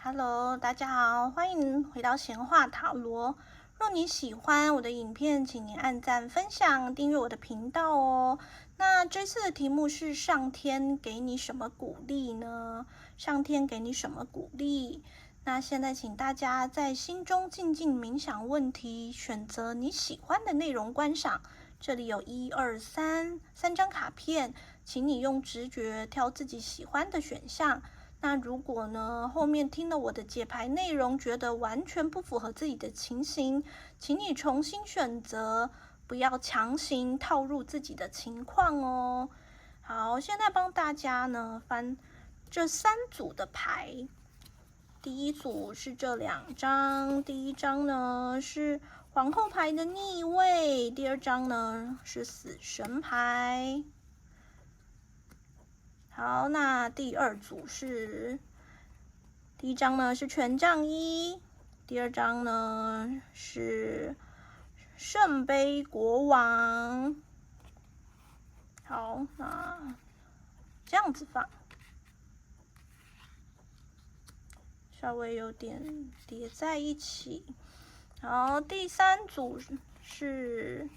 Hello，大家好，欢迎回到闲话塔罗。若你喜欢我的影片，请你按赞、分享、订阅我的频道哦。那这次的题目是上天给你什么鼓励呢？上天给你什么鼓励？那现在请大家在心中静静冥想问题，选择你喜欢的内容观赏。这里有三张卡片，请你用直觉挑自己喜欢的选项。那如果呢，后面听了我的解牌内容，觉得完全不符合自己的情形，请你重新选择，不要强行套入自己的情况哦。好，现在帮大家呢翻这3组的牌。第一组是这2张，第一张呢是皇后牌的逆位，第2张呢是死神牌。好，那第2组是第一张呢是权杖1，第2张呢是圣杯国王。好，那这样子放，稍微有点叠在一起。好，第3组是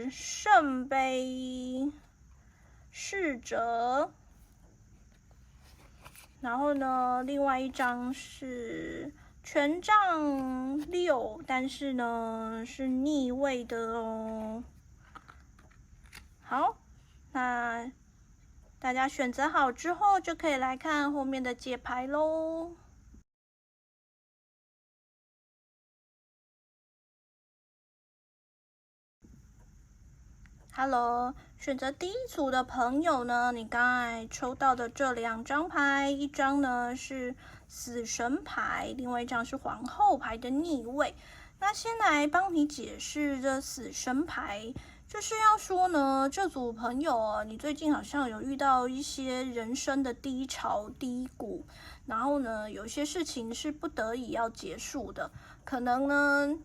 圣杯侍者。然后呢，另外一张是权杖6，但是呢是逆位的哦。好，那大家选择好之后，就可以来看后面的解牌咯。Hello， 选择第一组的朋友呢，你刚才抽到的这2张牌，一张呢是死神牌，另外一张是皇后牌的逆位。那先来帮你解释这死神牌，就是要说呢，这组朋友啊，你最近好像有遇到一些人生的低潮低谷，然后呢，有些事情是不得已要结束的，可能呢。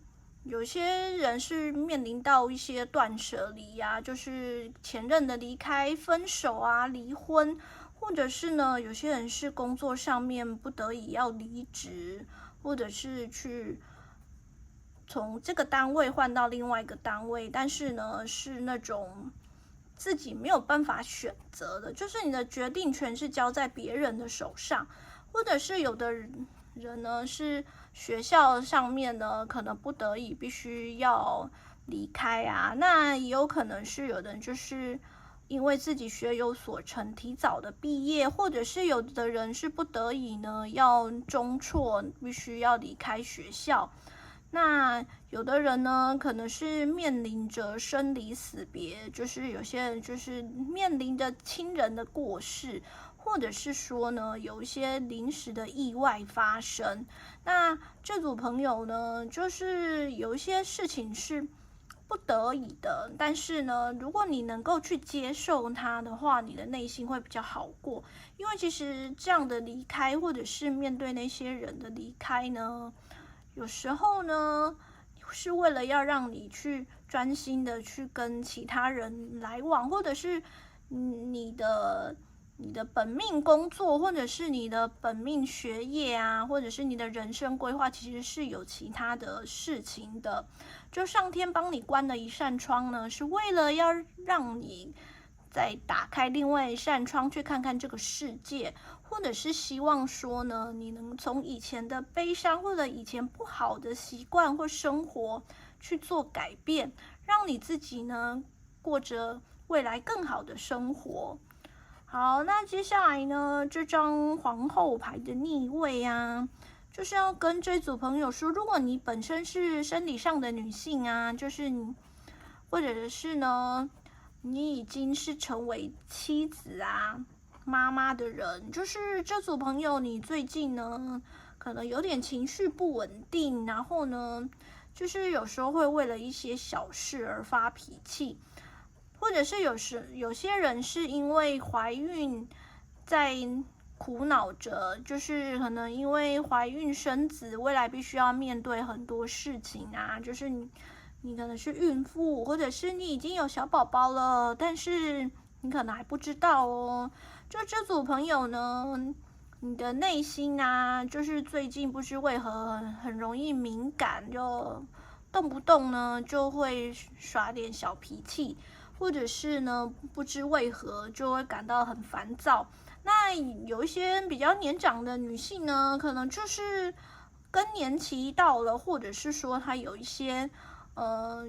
有些人是面临到一些断舍离啊，就是前任的离开、分手啊、离婚，或者是呢，有些人是工作上面不得已要离职，或者是去从这个单位换到另外一个单位，但是呢，是那种自己没有办法选择的，就是你的决定权是交在别人的手上，或者是有的人呢是学校上面呢可能不得已必须要离开啊，那也有可能是有的人就是因为自己学有所成提早的毕业，或者是有的人是不得已呢要中辍必须要离开学校，那有的人呢可能是面临着生离死别，就是有些人就是面临着亲人的过世，或者是说呢，有一些临时的意外发生。那这组朋友呢，就是有一些事情是不得已的，但是呢，如果你能够去接受它的话，你的内心会比较好过。因为其实这样的离开，或者是面对那些人的离开呢，有时候呢，是为了要让你去专心的去跟其他人来往，或者是你的本命工作，或者是你的本命学业啊，或者是你的人生规划，其实是有其他的事情的。就上天帮你关了一扇窗呢，是为了要让你再打开另外一扇窗，去看看这个世界，或者是希望说呢，你能从以前的悲伤或者以前不好的习惯或生活去做改变，让你自己呢过着未来更好的生活。好，那接下来呢，这张皇后牌的逆位啊，就是要跟这组朋友说，如果你本身是生理上的女性啊，就是你，或者是呢，你已经是成为妻子啊、妈妈的人，就是这组朋友，你最近呢，可能有点情绪不稳定，然后呢，就是有时候会为了一些小事而发脾气。或者是有些人是因为怀孕在苦恼着，就是可能因为怀孕生子，未来必须要面对很多事情啊，就是你可能是孕妇，或者是你已经有小宝宝了，但是你可能还不知道哦。就这组朋友呢，你的内心啊，就是最近不知为何很容易敏感，就动不动呢就会耍点小脾气，或者是呢不知为何就会感到很烦躁。那有一些比较年长的女性呢，可能就是更年期到了，或者是说她有一些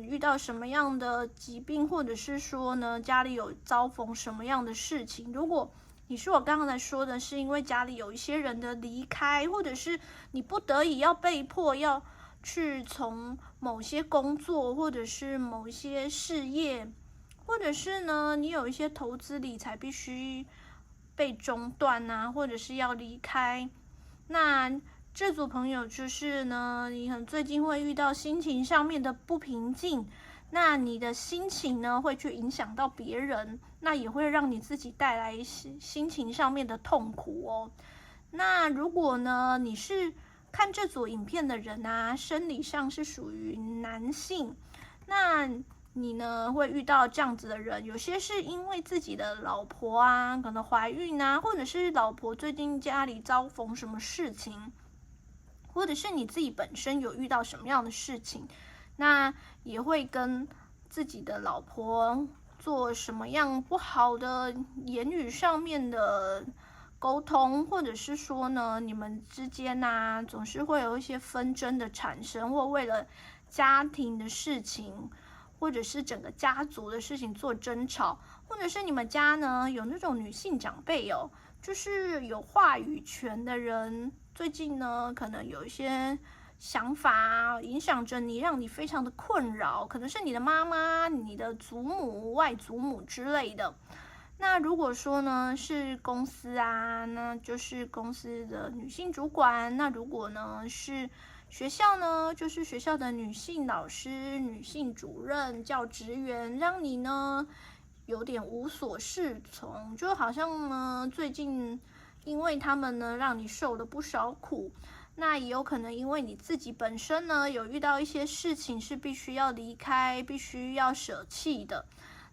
遇到什么样的疾病，或者是说呢家里有遭逢什么样的事情，如果你是我刚才说的，是因为家里有一些人的离开，或者是你不得已要被迫要去从某些工作，或者是某一些事业，或者是呢你有一些投资理财必须被中断啊，或者是要离开，那这组朋友就是呢，你最近会遇到心情上面的不平静，那你的心情呢会去影响到别人，那也会让你自己带来心情上面的痛苦哦。那如果呢你是看这组影片的人啊，生理上是属于男性，那你呢会遇到这样子的人，有些是因为自己的老婆啊可能怀孕啊，或者是老婆最近家里遭逢什么事情，或者是你自己本身有遇到什么样的事情，那也会跟自己的老婆做什么样不好的言语上面的沟通，或者是说呢你们之间啊总是会有一些纷争的产生，或为了家庭的事情，或者是整个家族的事情做争吵，或者是你们家呢有那种女性长辈哦，就是有话语权的人，最近呢可能有一些想法影响着你，让你非常的困扰，可能是你的妈妈、你的祖母、外祖母之类的。那如果说呢是公司啊，那就是公司的女性主管；那如果呢是学校呢，就是学校的女性老师、女性主任、教职员，让你呢有点无所适从，就好像呢最近因为他们呢让你受了不少苦，那也有可能因为你自己本身呢有遇到一些事情是必须要离开、必须要舍弃的，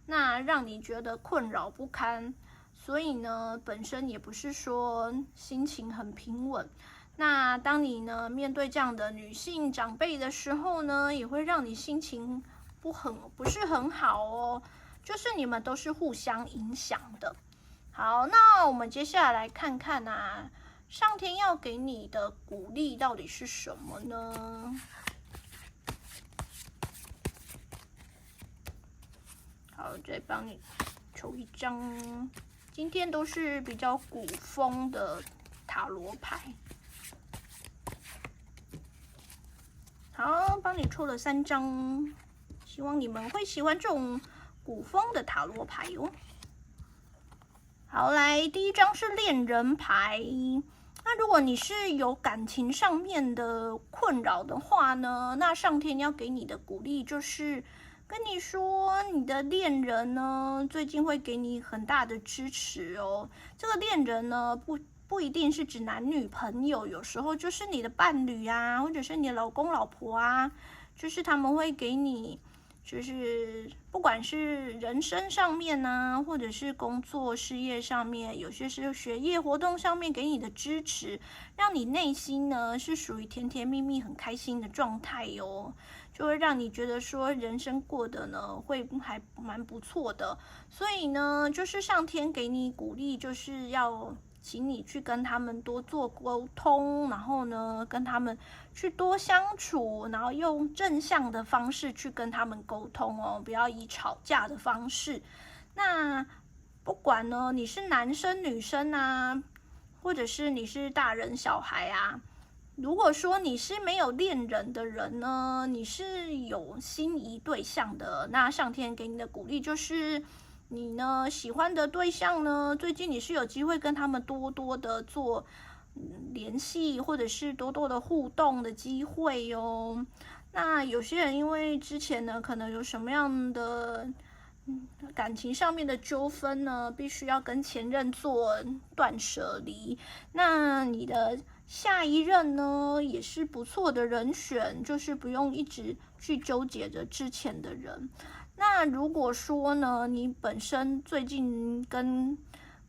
那让你觉得困扰不堪，所以呢本身也不是说心情很平稳。那当你呢面对这样的女性长辈的时候呢，也会让你心情不是很好哦，就是你们都是互相影响的。好，那我们接下来看看啊，上天要给你的鼓励到底是什么呢？好，再帮你抽一张，今天都是比较古风的塔罗牌。好，帮你抽了3张，希望你们会喜欢这种古风的塔罗牌哦。好，来，第一张是恋人牌。那如果你是有感情上面的困扰的话呢，那上天要给你的鼓励就是跟你说，你的恋人呢最近会给你很大的支持哦。这个恋人呢不一定是指男女朋友，有时候就是你的伴侣啊，或者是你的老公老婆啊，就是他们会给你，就是不管是人生上面啊，或者是工作事业上面，有些是学业活动上面给你的支持，让你内心呢是属于甜甜蜜蜜很开心的状态哦，就会让你觉得说人生过得呢会还蛮不错的。所以呢就是上天给你鼓励，就是要请你去跟他们多做沟通，然后呢跟他们去多相处，然后用正向的方式去跟他们沟通哦，不要以吵架的方式。那不管呢你是男生女生啊，或者是你是大人小孩啊，如果说你是没有恋人的人呢，你是有心仪对象的，那上天给你的鼓励就是你呢喜欢的对象呢，最近你是有机会跟他们多多的做联系，或者是多多的互动的机会哦。那有些人因为之前呢可能有什么样的感情上面的纠纷呢，必须要跟前任做断舍离，那你的下一任呢也是不错的人选，就是不用一直去纠结着之前的人。那如果说呢你本身最近跟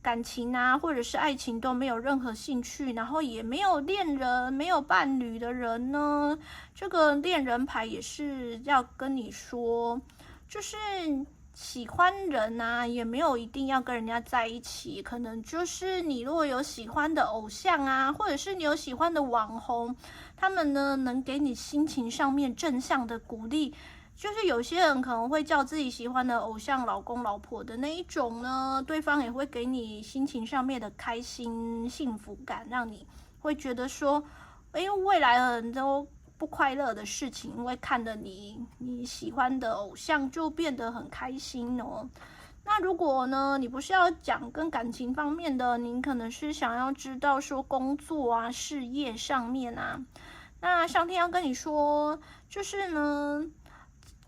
感情啊，或者是爱情都没有任何兴趣，然后也没有恋人、没有伴侣的人呢，这个恋人牌也是要跟你说，就是喜欢人啊，也没有一定要跟人家在一起，可能就是你如果有喜欢的偶像啊，或者是你有喜欢的网红，他们呢能给你心情上面正向的鼓励。就是有些人可能会叫自己喜欢的偶像老公老婆的那一种呢，对方也会给你心情上面的开心幸福感，让你会觉得说，未来很多不快乐的事情，因为看着你喜欢的偶像就变得很开心哦。那如果呢，你不是要讲跟感情方面的，您可能是想要知道说工作啊、事业上面啊，那上天要跟你说，就是呢。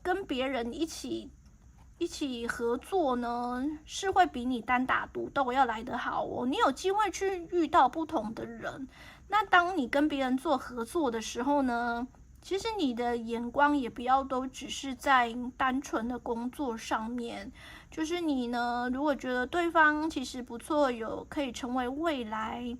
跟别人一起合作呢，是会比你单打独斗要来得好哦。你有机会去遇到不同的人，那当你跟别人做合作的时候呢，其实你的眼光也不要都只是在单纯的工作上面，就是你呢，如果觉得对方其实不错，有可以成为未来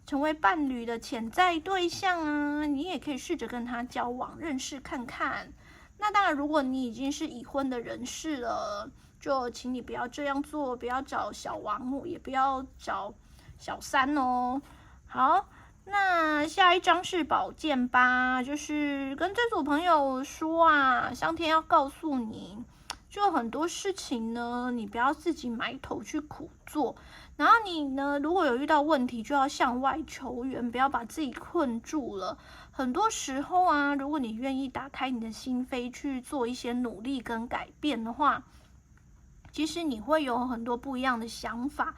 成为伴侣的潜在对象啊，你也可以试着跟他交往认识看看。那当然，如果你已经是已婚的人士了，就请你不要这样做，不要找小王母，也不要找小三哦。好，那下一张是宝剑八，就是跟这组朋友说啊，上天要告诉你，就很多事情呢，你不要自己埋头去苦做，然后你呢，如果有遇到问题，就要向外求援，不要把自己困住了。很多时候啊，如果你愿意打开你的心扉去做一些努力跟改变的话，其实你会有很多不一样的想法。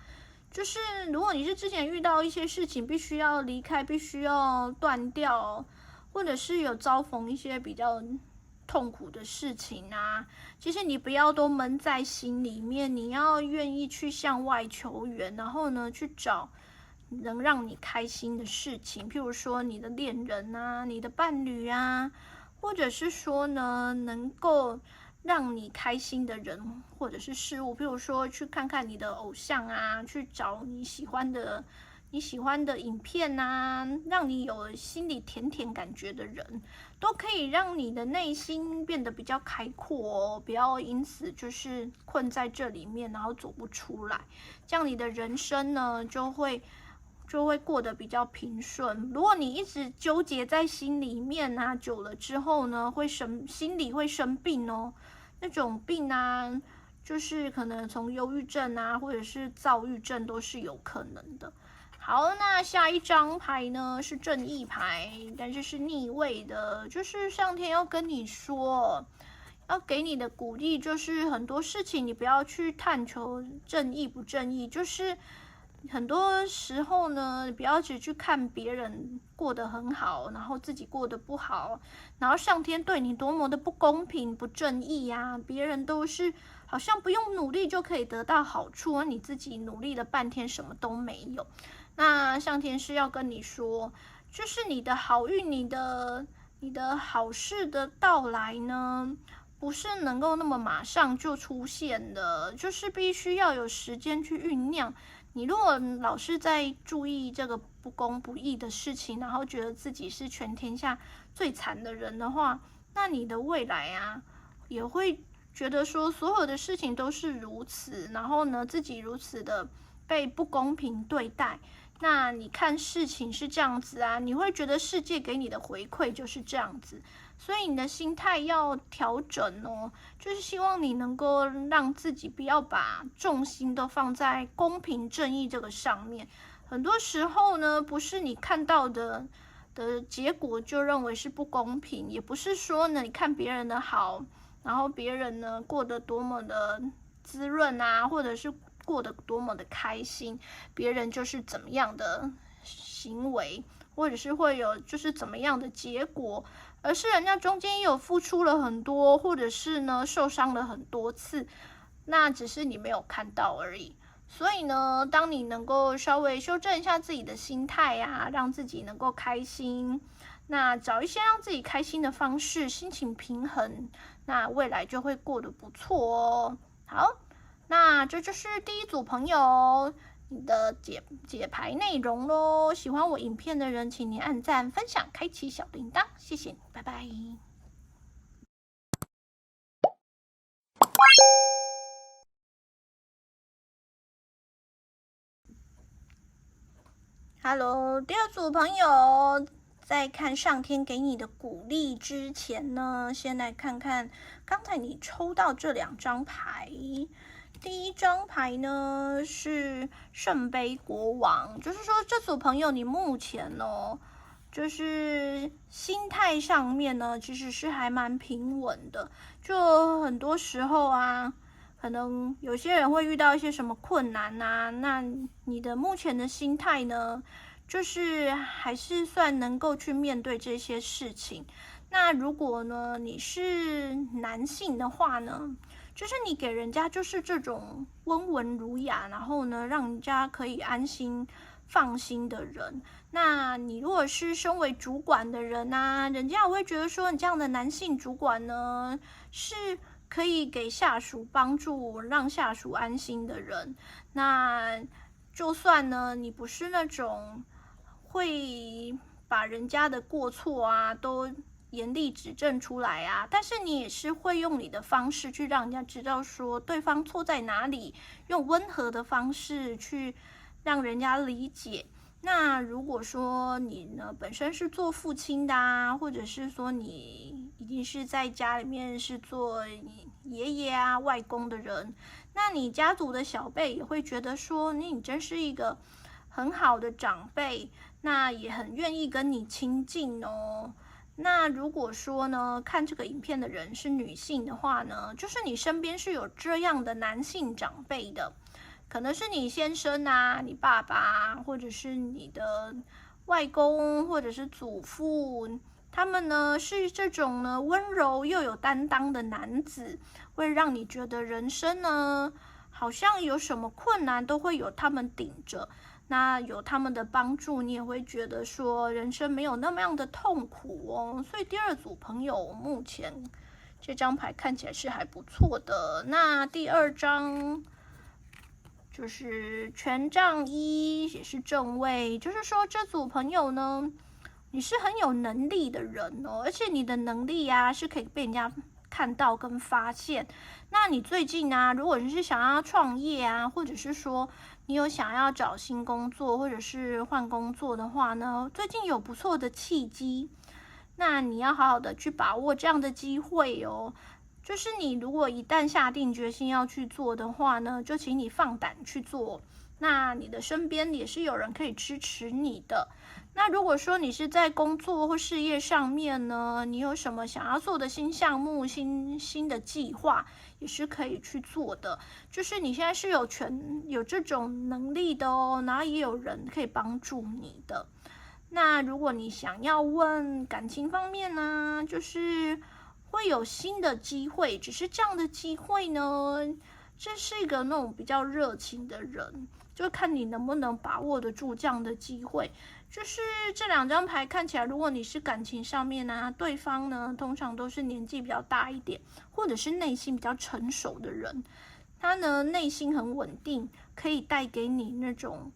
就是如果你是之前遇到一些事情必须要离开，必须要断掉，或者是有遭逢一些比较痛苦的事情啊，其实你不要都闷在心里面，你要愿意去向外求援，然后呢去找能让你开心的事情，譬如说你的恋人啊，你的伴侣啊，或者是说呢能够让你开心的人或者是事物，譬如说去看看你的偶像啊，去找你喜欢的影片啊，让你有心里甜甜感觉的人，都可以让你的内心变得比较开阔哦，不要因此就是困在这里面，然后走不出来，这样你的人生呢就会过得比较平顺。如果你一直纠结在心里面啊，久了之后呢，心里会生病哦。那种病啊，就是可能从忧郁症啊，或者是躁郁症都是有可能的。好，那下一张牌呢是正义牌，但是是逆位的，就是上天要跟你说，要给你的鼓励就是很多事情你不要去探求正义不正义，就是很多时候呢，不要只去看别人过得很好，然后自己过得不好，然后上天对你多么的不公平、不正义啊！别人都是好像不用努力就可以得到好处，而你自己努力了半天什么都没有。那上天是要跟你说，就是你的好运、你的好事的到来呢，不是能够那么马上就出现的，就是必须要有时间去酝酿。你如果老是在注意这个不公不义的事情，然后觉得自己是全天下最惨的人的话，那你的未来啊，也会觉得说所有的事情都是如此，然后呢，自己如此的被不公平对待。那你看事情是这样子啊，你会觉得世界给你的回馈就是这样子，所以你的心态要调整哦，就是希望你能够让自己不要把重心都放在公平正义这个上面。很多时候呢，不是你看到的结果就认为是不公平，也不是说呢你看别人的好，然后别人呢过得多么的滋润啊，或者是过得多么的开心，别人就是怎么样的行为，或者是会有就是怎么样的结果，而是人家中间也有付出了很多，或者是呢受伤了很多次，那只是你没有看到而已。所以呢，当你能够稍微修正一下自己的心态啊，让自己能够开心，那找一些让自己开心的方式，心情平衡，那未来就会过得不错哦。好，那这就是第一组朋友，你的解牌内容咯。喜欢我影片的人，请您按赞、分享、开启小铃铛，谢谢你，拜拜。Hello， 第二组朋友，在看上天给你的鼓励之前呢，先来看看刚才你抽到这2张牌。第一张牌呢是圣杯国王，就是说这组朋友你目前就是心态上面呢，其实是还蛮平稳的。就很多时候啊，可能有些人会遇到一些什么困难啊，那你的目前的心态呢，就是还是算能够去面对这些事情。那如果呢你是男性的话呢，就是你给人家就是这种温文儒雅，然后呢让人家可以安心放心的人。那你如果是身为主管的人啊，人家也会觉得说你这样的男性主管呢，是可以给下属帮助，让下属安心的人。那就算呢你不是那种会把人家的过错啊都严厉指正出来啊，但是你也是会用你的方式去让人家知道说对方错在哪里，用温和的方式去让人家理解。那如果说你呢本身是做父亲的啊，或者是说你已经是在家里面是做爷爷啊外公的人，那你家族的小辈也会觉得说你真是一个很好的长辈，那也很愿意跟你亲近哦。那如果说呢，看这个影片的人是女性的话呢，就是你身边是有这样的男性长辈的，可能是你先生啊，你爸爸，或者是你的外公，或者是祖父，他们呢是这种呢温柔又有担当的男子，会让你觉得人生呢好像有什么困难都会有他们顶着。那有他们的帮助，你也会觉得说人生没有那么样的痛苦哦。所以第二组朋友目前这张牌看起来是还不错的。那第2张就是权杖1，也是正位，就是说这组朋友呢，你是很有能力的人哦，而且你的能力啊是可以被人家看到跟发现。那你最近啊，如果你是想要创业啊，或者是说你有想要找新工作或者是换工作的话呢，最近有不错的契机，那你要好好的去把握这样的机会哦。就是你如果一旦下定决心要去做的话呢，就请你放胆去做。那你的身边也是有人可以支持你的。那如果说你是在工作或事业上面呢，你有什么想要做的新项目、新的计划，也是可以去做的。就是你现在是有这种能力的哦，然后也有人可以帮助你的。那如果你想要问感情方面呢，就是会有新的机会，只是这样的机会呢，这是一个那种比较热情的人，就看你能不能把握得住这样的机会。就是这2张牌看起来，如果你是感情上面啊，对方呢通常都是年纪比较大一点，或者是内心比较成熟的人，他呢内心很稳定，可以带给你那种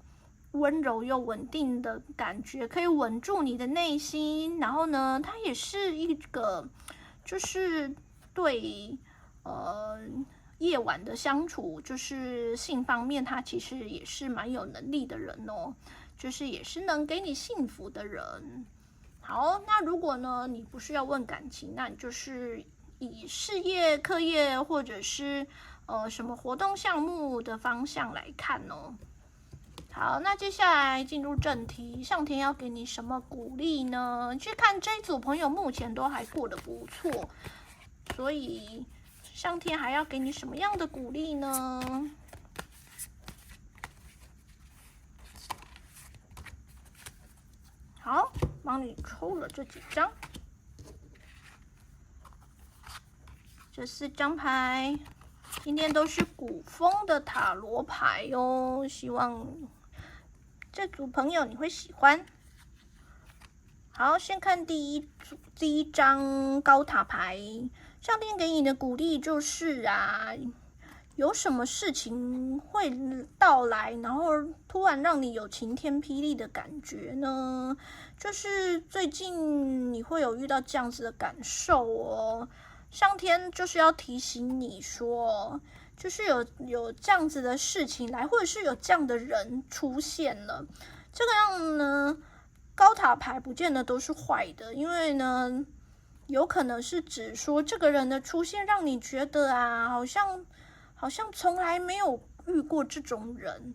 温柔又稳定的感觉，可以稳住你的内心。然后呢，他也是一个就是对夜晚的相处，就是性方面，他其实也是蛮有能力的人哦，就是也是能给你幸福的人。好，那如果呢你不是要问感情，那你就是以事业、课业或者是什么活动项目的方向来看哦。好，那接下来进入正题，上天要给你什么鼓励呢？去看这一组朋友目前都还过得不错，所以上天还要给你什么样的鼓励呢？好，帮你抽了这几张，这4张牌，今天都是古风的塔罗牌哦，希望这组朋友你会喜欢。好，先看第一张高塔牌，上天给你的鼓励就是啊，有什么事情会到来，然后突然让你有晴天霹雳的感觉呢？就是最近你会有遇到这样子的感受哦。上天就是要提醒你说，就是有这样子的事情来，或者是有这样的人出现了。这个样呢，高塔牌不见得都是坏的，因为呢，有可能是指说这个人的出现让你觉得啊，好像从来没有遇过这种人，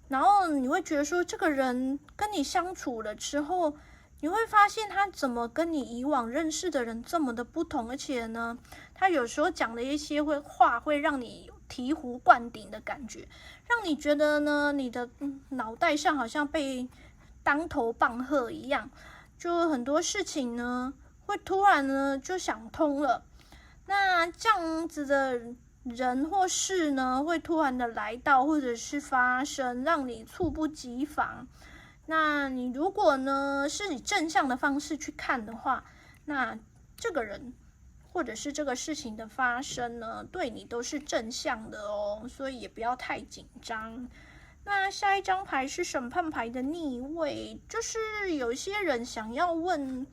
然后你会觉得说这个人跟你相处了之后，你会发现他怎么跟你以往认识的人这么的不同，而且呢，他有时候讲的一些话会让你醍醐灌顶的感觉，让你觉得呢，你的脑袋上好像被当头棒喝一样，就很多事情呢会突然呢就想通了。那这样子的人或事呢，会突然的来到，或者是发生，让你猝不及防。那你如果呢是以正向的方式去看的话，那这个人或者是这个事情的发生呢，对你都是正向的哦，所以也不要太紧张。那下一张牌是审判牌的逆位，就是有一些人想要问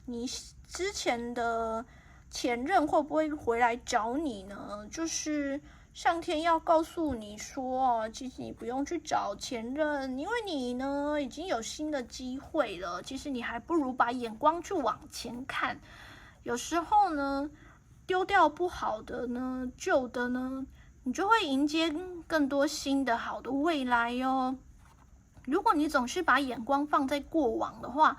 你之前的前任会不会回来找你呢？就是上天要告诉你说，其实你不用去找前任，因为你呢已经有新的机会了。其实你还不如把眼光去往前看。有时候呢，丢掉不好的呢，旧的呢，你就会迎接更多新的好的未来哦。如果你总是把眼光放在过往的话，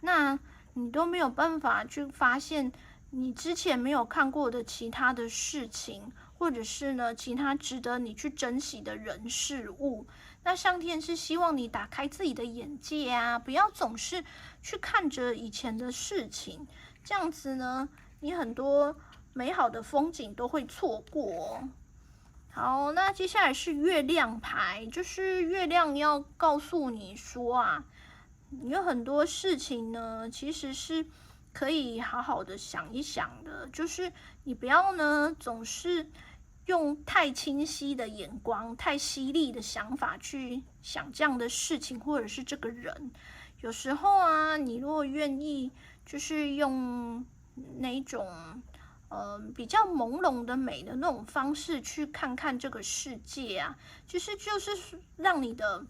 那你都没有办法去发现你之前没有看过的其他的事情，或者是呢其他值得你去珍惜的人事物。那上天是希望你打开自己的眼界啊，不要总是去看着以前的事情，这样子呢，你很多美好的风景都会错过哦。好，那接下来是月亮牌，就是月亮要告诉你说啊，你有很多事情呢，其实是可以好好的想一想的，就是你不要呢总是用太清晰的眼光、太犀利的想法去想这样的事情，或者是这个人。有时候啊，你如果愿意，就是用那种比较朦胧的美的那种方式去看看这个世界啊，就是让你的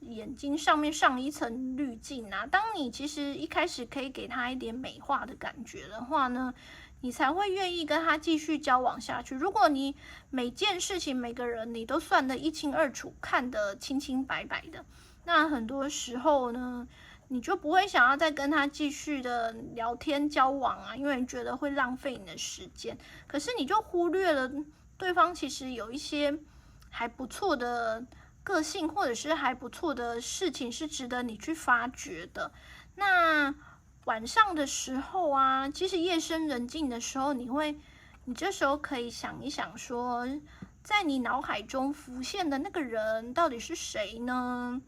眼睛上面上一层滤镜啊。当你其实一开始可以给他一点美化的感觉的话呢，你才会愿意跟他继续交往下去。如果你每件事情、每个人你都算得一清二楚，看得清清白白的，那很多时候呢，你就不会想要再跟他继续的聊天交往啊，因为你觉得会浪费你的时间。可是你就忽略了对方其实有一些还不错的个性，或者是还不错的事情是值得你去发掘的。那晚上的时候啊，其实夜深人静的时候，你这时候可以想一想说，在你脑海中浮现的那个人到底是谁呢？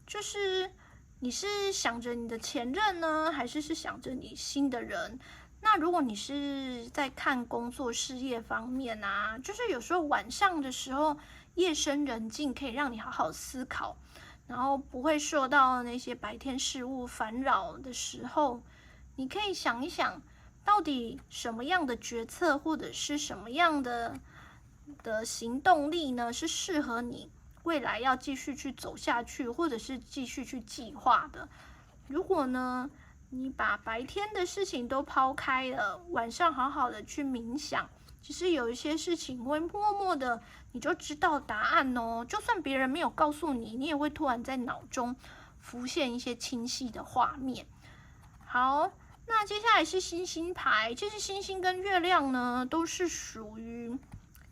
就是你是想着你的前任呢，还是想着你新的人？那如果你是在看工作事业方面啊，就是有时候晚上的时候，夜深人静可以让你好好思考，然后不会受到那些白天事物烦扰的时候，你可以想一想，到底什么样的决策或者是什么样的行动力呢，是适合你未来要继续去走下去，或者是继续去计划的。如果呢，你把白天的事情都抛开了，晚上好好的去冥想，其实有一些事情会默默的你就知道答案哦。就算别人没有告诉你，你也会突然在脑中浮现一些清晰的画面。好，那接下来是星星牌，其实星星跟月亮呢都是属于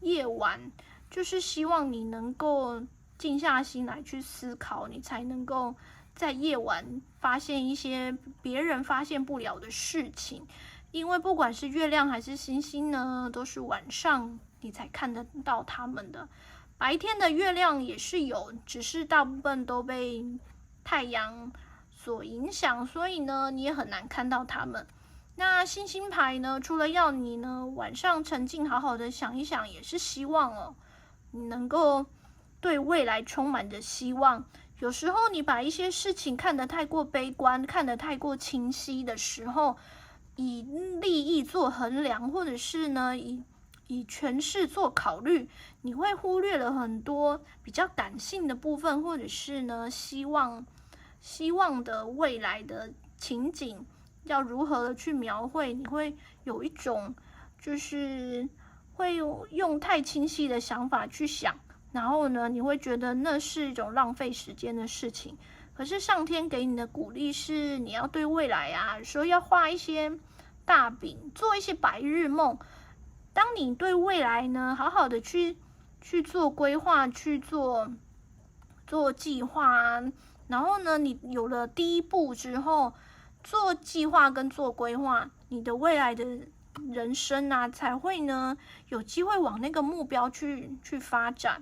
夜晚，就是希望你能够静下心来去思考，你才能够在夜晚发现一些别人发现不了的事情。因为不管是月亮还是星星呢，都是晚上你才看得到它们的。白天的月亮也是有，只是大部分都被太阳所影响，所以呢，你也很难看到它们。那星星牌呢，除了要你呢晚上沉静好好的想一想，也是希望你能够对未来充满着希望。有时候你把一些事情看得太过悲观，看得太过清晰的时候，以利益做衡量，或者是呢以权势做考虑，你会忽略了很多比较感性的部分，或者是呢希望的未来的情景要如何的去描绘，你会有一种就是会用太清晰的想法去想，然后呢你会觉得那是一种浪费时间的事情。可是上天给你的鼓励是你要对未来啊，说要画一些大饼，做一些白日梦。当你对未来呢好好的去做规划，去做计划啊，然后呢你有了第一步之后，做计划跟做规划，你的未来的人生啊才会呢有机会往那个目标去发展。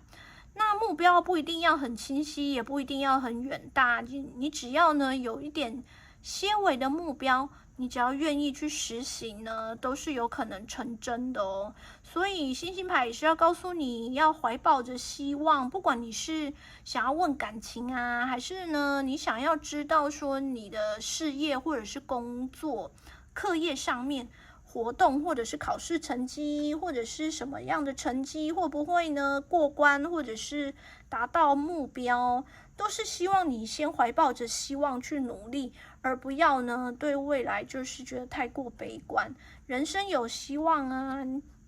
那目标不一定要很清晰，也不一定要很远大，你只要呢有一点些微的目标，你只要愿意去实行呢，都是有可能成真的哦。所以星星牌也是要告诉你，要怀抱着希望，不管你是想要问感情啊，还是呢你想要知道说你的事业或者是工作、课业上面活动，或者是考试成绩，或者是什么样的成绩，会不会呢过关，或者是达到目标，都是希望你先怀抱着希望去努力，而不要呢对未来就是觉得太过悲观。人生有希望啊，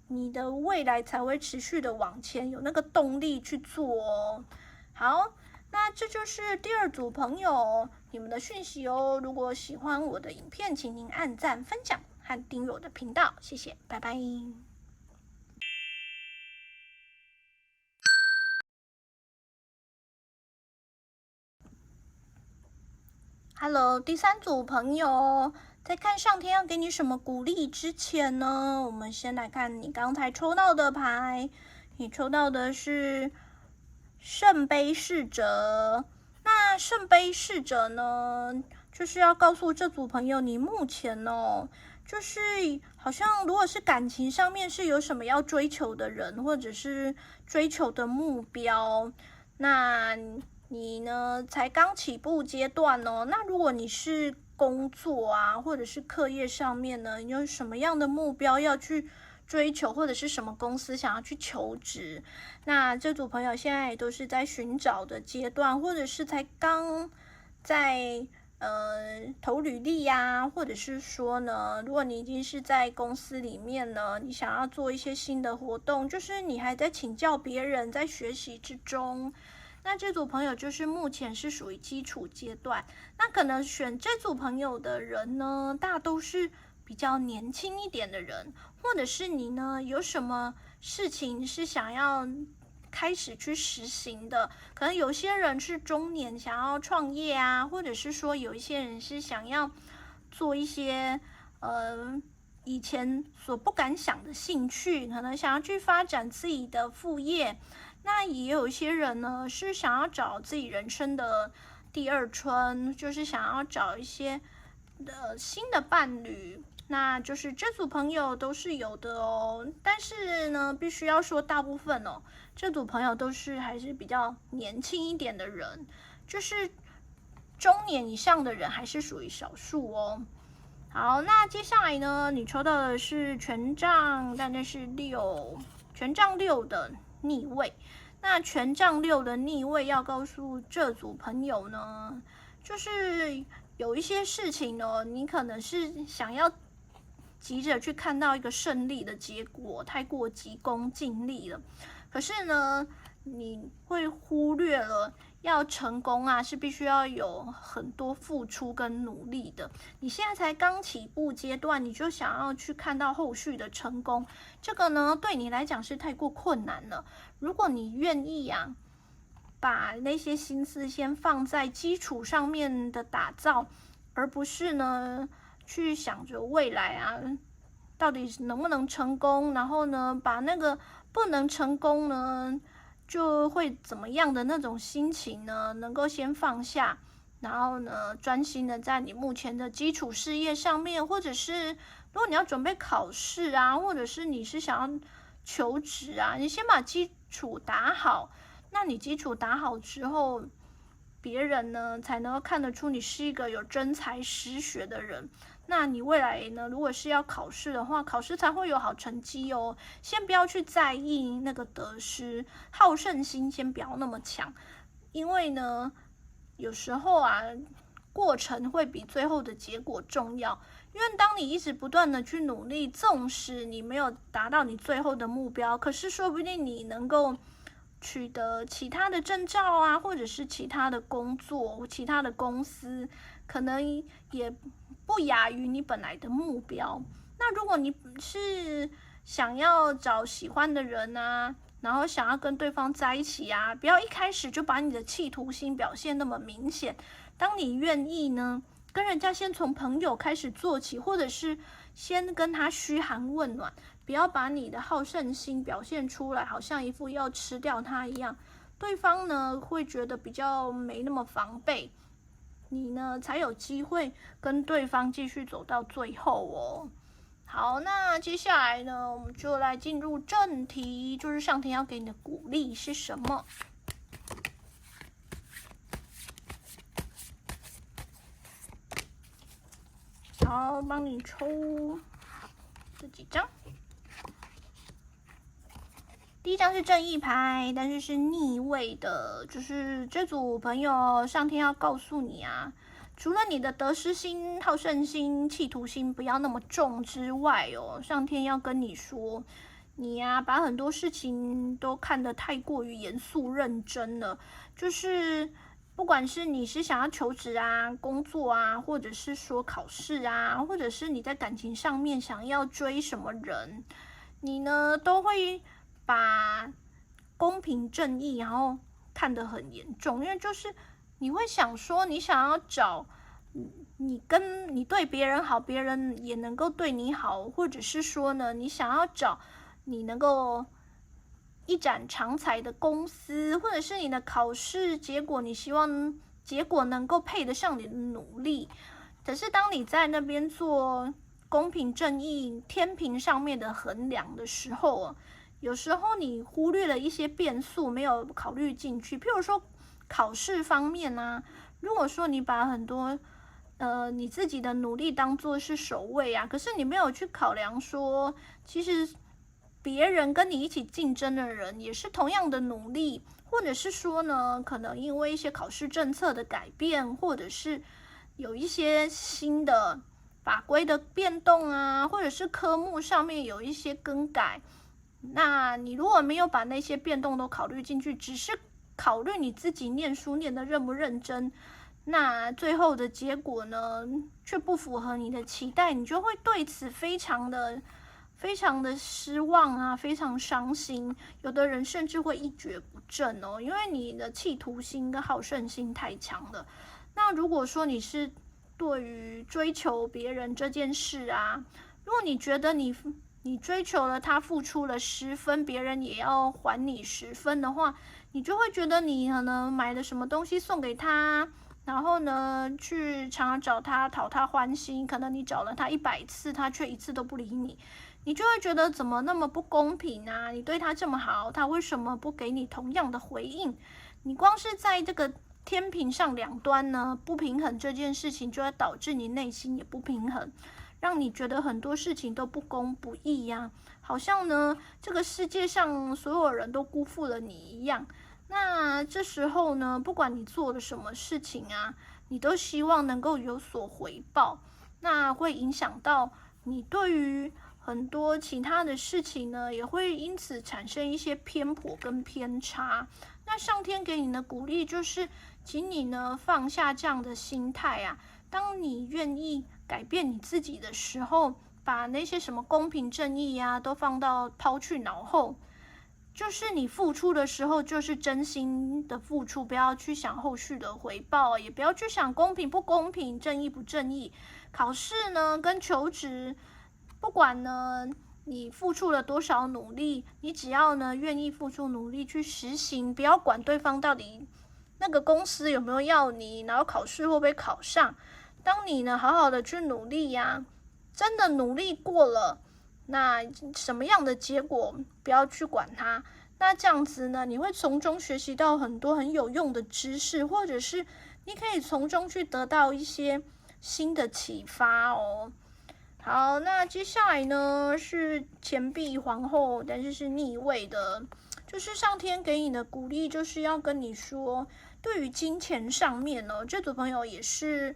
你的未来才会持续的往前，有那个动力去做哦。好，那这就是第二组朋友你们的讯息哦。如果喜欢我的影片，请您按赞、分享和订阅我的频道，谢谢，拜拜。Hello，第三组朋友，在看上天要给你什么鼓励之前呢，我们先来看你刚才抽到的牌。你抽到的是圣杯侍者。那圣杯侍者呢，就是要告诉这组朋友，你目前哦，就是好像如果是感情上面是有什么要追求的人，或者是追求的目标，那你呢才刚起步阶段哦。那如果你是工作啊，或者是课业上面呢，你有什么样的目标要去追求，或者是什么公司想要去求职，那这组朋友现在也都是在寻找的阶段，或者是才刚在投履历呀，或者是说呢，如果你已经是在公司里面呢，你想要做一些新的活动，就是你还在请教别人，在学习之中。那这组朋友就是目前是属于基础阶段，那可能选这组朋友的人呢，大都是比较年轻一点的人，或者是你呢有什么事情是想要开始去实行的，可能有些人是中年想要创业啊，或者是说有一些人是想要做一些以前所不敢想的兴趣，可能想要去发展自己的副业。那也有一些人呢是想要找自己人生的第二春，就是想要找一些新的伴侣。那就是这组朋友都是有的哦，但是呢，必须要说大部分哦，这组朋友都是还是比较年轻一点的人，就是中年以上的人还是属于少数哦。好，那接下来呢，你抽到的是权杖，但那是权杖6的逆位。那权杖6的逆位要告诉这组朋友呢，就是有一些事情呢，你可能是想要急着去看到一个胜利的结果，太过急功近利了。可是呢，你会忽略了要成功啊，是必须要有很多付出跟努力的。你现在才刚起步阶段，你就想要去看到后续的成功，这个呢对你来讲是太过困难了。如果你愿意啊，把那些心思先放在基础上面的打造，而不是呢去想着未来啊到底能不能成功，然后呢把那个不能成功呢就会怎么样的那种心情呢能够先放下，然后呢专心的在你目前的基础事业上面，或者是如果你要准备考试啊，或者是你是想要求职啊，你先把基础打好。那你基础打好之后，别人呢才能够看得出你是一个有真才实学的人。那你未来呢，如果是要考试的话，考试才会有好成绩哦。先不要去在意那个得失，好胜心先不要那么强，因为呢，有时候啊，过程会比最后的结果重要。因为当你一直不断的去努力，纵使你没有达到你最后的目标，可是说不定你能够取得其他的证照啊，或者是其他的工作、其他的公司，可能也不亚于你本来的目标。那如果你是想要找喜欢的人啊，然后想要跟对方在一起啊，不要一开始就把你的企图心表现那么明显。当你愿意呢，跟人家先从朋友开始做起，或者是先跟他嘘寒问暖，不要把你的好胜心表现出来，好像一副要吃掉他一样，对方呢会觉得比较没那么防备，你呢才有机会跟对方继续走到最后哦。好，那接下来呢，我们就来进入正题，就是上天要给你的鼓励是什么？好，帮你抽这几张。第一张是正义牌，但是是逆位的，就是这组朋友上天要告诉你啊，除了你的得失心、好胜心、企图心不要那么重之外哦，上天要跟你说，你呀把很多事情都看得太过于严肃认真了，就是不管是你是想要求职啊、工作啊，或者是说考试啊，或者是你在感情上面想要追什么人，你呢都会把公平正义然后看得很严重，因为就是你会想说，你想要找你对别人好，别人也能够对你好，或者是说呢，你想要找你能够一展长才的公司，或者是你的考试结果，你希望结果能够配得上你的努力。可是当你在那边做公平正义天平上面的衡量的时候，有时候你忽略了一些变数，没有考虑进去。譬如说考试方面啊，如果说你把很多你自己的努力当作是首位啊，可是你没有去考量说，其实别人跟你一起竞争的人也是同样的努力，或者是说呢，可能因为一些考试政策的改变，或者是有一些新的法规的变动啊，或者是科目上面有一些更改。那你如果没有把那些变动都考虑进去，只是考虑你自己念书念得认不认真，那最后的结果呢，却不符合你的期待，你就会对此非常的失望啊，非常伤心。有的人甚至会一蹶不振哦，因为你的企图心跟好胜心太强了。那如果说你是对于追求别人这件事啊，如果你觉得你追求了他付出了10分，别人也要还你10分的话，你就会觉得你可能买了什么东西送给他，然后呢去常常找他讨他欢心，可能你找了他100次，他却1次都不理你，你就会觉得怎么那么不公平啊？你对他这么好，他为什么不给你同样的回应？你光是在这个天平上两端呢，不平衡这件事情就会导致你内心也不平衡，让你觉得很多事情都不公不义呀，好像呢这个世界上所有人都辜负了你一样。那这时候呢，不管你做了什么事情啊，你都希望能够有所回报，那会影响到你对于很多其他的事情呢，也会因此产生一些偏颇跟偏差。那上天给你的鼓励就是，请你呢放下这样的心态啊，当你愿意改变你自己的时候，把那些什么公平正义啊都抛去脑后，就是你付出的时候就是真心的付出，不要去想后续的回报，也不要去想公平不公平、正义不正义。考试呢跟求职，不管呢你付出了多少努力，你只要呢愿意付出努力去实行，不要管对方到底那个公司有没有要你，然后考试会不会考上。当你呢好好的去努力呀，真的努力过了，那什么样的结果不要去管它。那这样子呢，你会从中学习到很多很有用的知识，或者是你可以从中去得到一些新的启发哦。好，那接下来呢是钱币皇后，但是是逆位的，就是上天给你的鼓励，就是要跟你说，对于金钱上面呢，这组朋友也是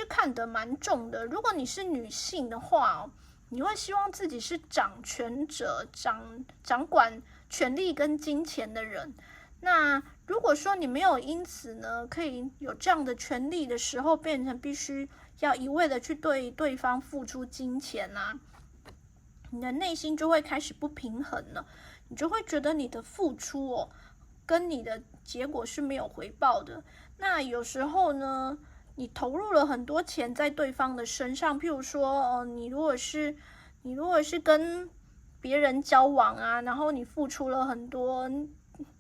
看得蛮重的。如果你是女性的话，你会希望自己是掌权者，掌管权力跟金钱的人。那如果说你没有因此呢，可以有这样的权利的时候，变成必须要一味的去对对方付出金钱啊，你的内心就会开始不平衡了，你就会觉得你的付出跟你的结果是没有回报的。那有时候呢，你投入了很多钱在对方的身上，譬如说，你如果是跟别人交往啊，然后你付出了很多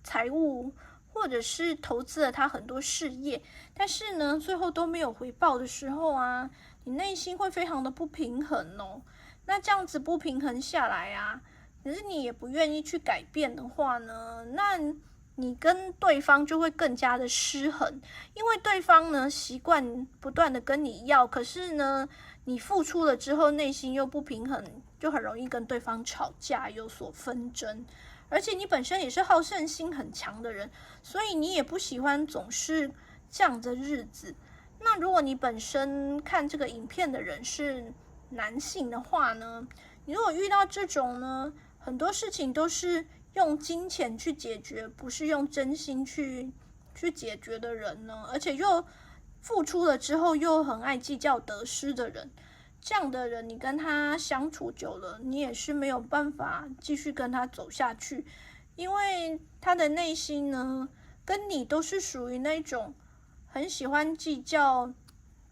财务，或者是投资了他很多事业，但是呢，最后都没有回报的时候啊，你内心会非常的不平衡哦。那这样子不平衡下来啊，可是你也不愿意去改变的话呢，那你跟对方就会更加的失衡，因为对方呢习惯不断的跟你要，可是呢你付出了之后内心又不平衡，就很容易跟对方吵架，有所纷争。而且你本身也是好胜心很强的人，所以你也不喜欢总是这样的日子。那如果你本身看这个影片的人是男性的话呢，你如果遇到这种呢，很多事情都是用金钱去解决，不是用真心去解决的人呢，而且又付出了之后又很爱计较得失的人，这样的人你跟他相处久了，你也是没有办法继续跟他走下去，因为他的内心呢，跟你都是属于那种很喜欢计较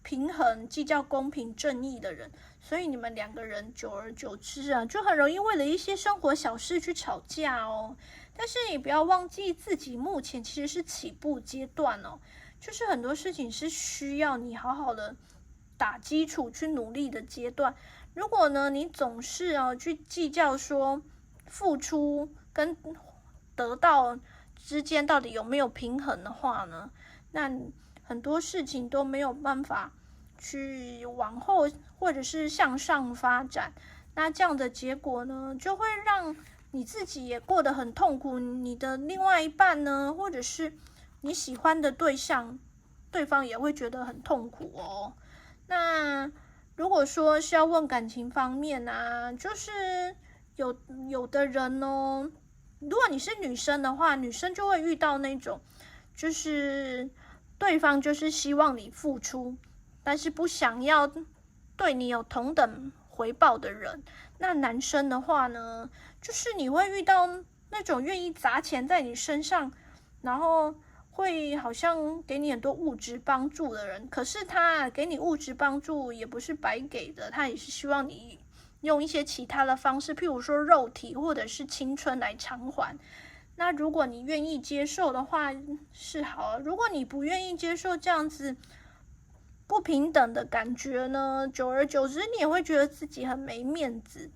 平衡、计较公平正义的人，所以你们两个人久而久之啊，就很容易为了一些生活小事去吵架哦。但是你不要忘记自己目前其实是起步阶段哦，就是很多事情是需要你好好的打基础去努力的阶段。如果呢，你总是去计较说付出跟得到之间到底有没有平衡的话呢，那很多事情都没有办法去往后或者是向上发展。那这样的结果呢，就会让你自己也过得很痛苦，你的另外一半呢，或者是你喜欢的对象，对方也会觉得很痛苦哦。那如果说是要问感情方面啊，就是有的人哦，如果你是女生的话，女生就会遇到那种，就是对方就是希望你付出，但是不想要对你有同等回报的人。那男生的话呢，就是你会遇到那种愿意砸钱在你身上，然后会好像给你很多物质帮助的人，可是他给你物质帮助也不是白给的，他也是希望你用一些其他的方式，譬如说肉体或者是青春来偿还。那如果你愿意接受的话是好，如果你不愿意接受这样子不平等的感觉呢，久而久之你也会觉得自己很没面子。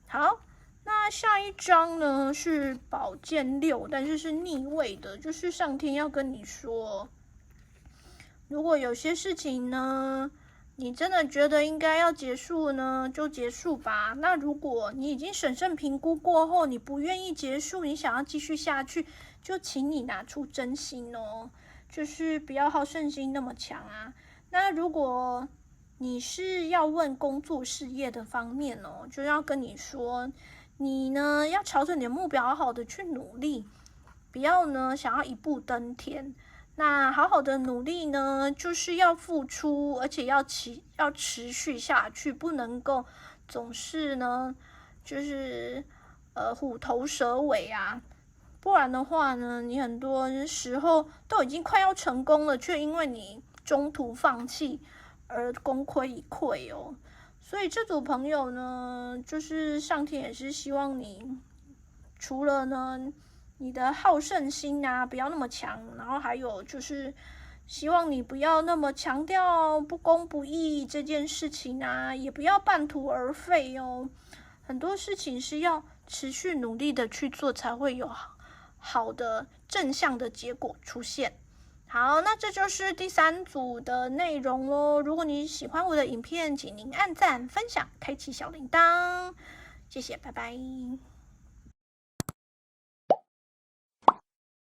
好，那下一张呢是宝剑六，但是是逆位的，就是上天要跟你说，如果有些事情呢，你真的觉得应该要结束呢，就结束吧。那如果你已经审慎评估过后，你不愿意结束，你想要继续下去，就请你拿出真心哦，就是不要好胜心那么强啊。那如果你是要问工作事业的方面哦，就要跟你说，你呢要朝着你的目标好好的去努力，不要呢想要一步登天。那好好的努力呢，就是要付出，而且要持续下去，不能够总是呢，就是虎头蛇尾啊。不然的话呢，你很多时候都已经快要成功了，却因为你中途放弃而功亏一篑哦。所以这组朋友呢，就是上天也是希望你，除了呢你的好胜心啊不要那么强，然后还有就是希望你不要那么强调不公不义这件事情啊，也不要半途而废哦。很多事情是要持续努力的去做，才会有好的正向的结果出现。好，那这就是第3组的内容咯。如果你喜欢我的影片，请您按赞、分享、开启小铃铛，谢谢，拜拜。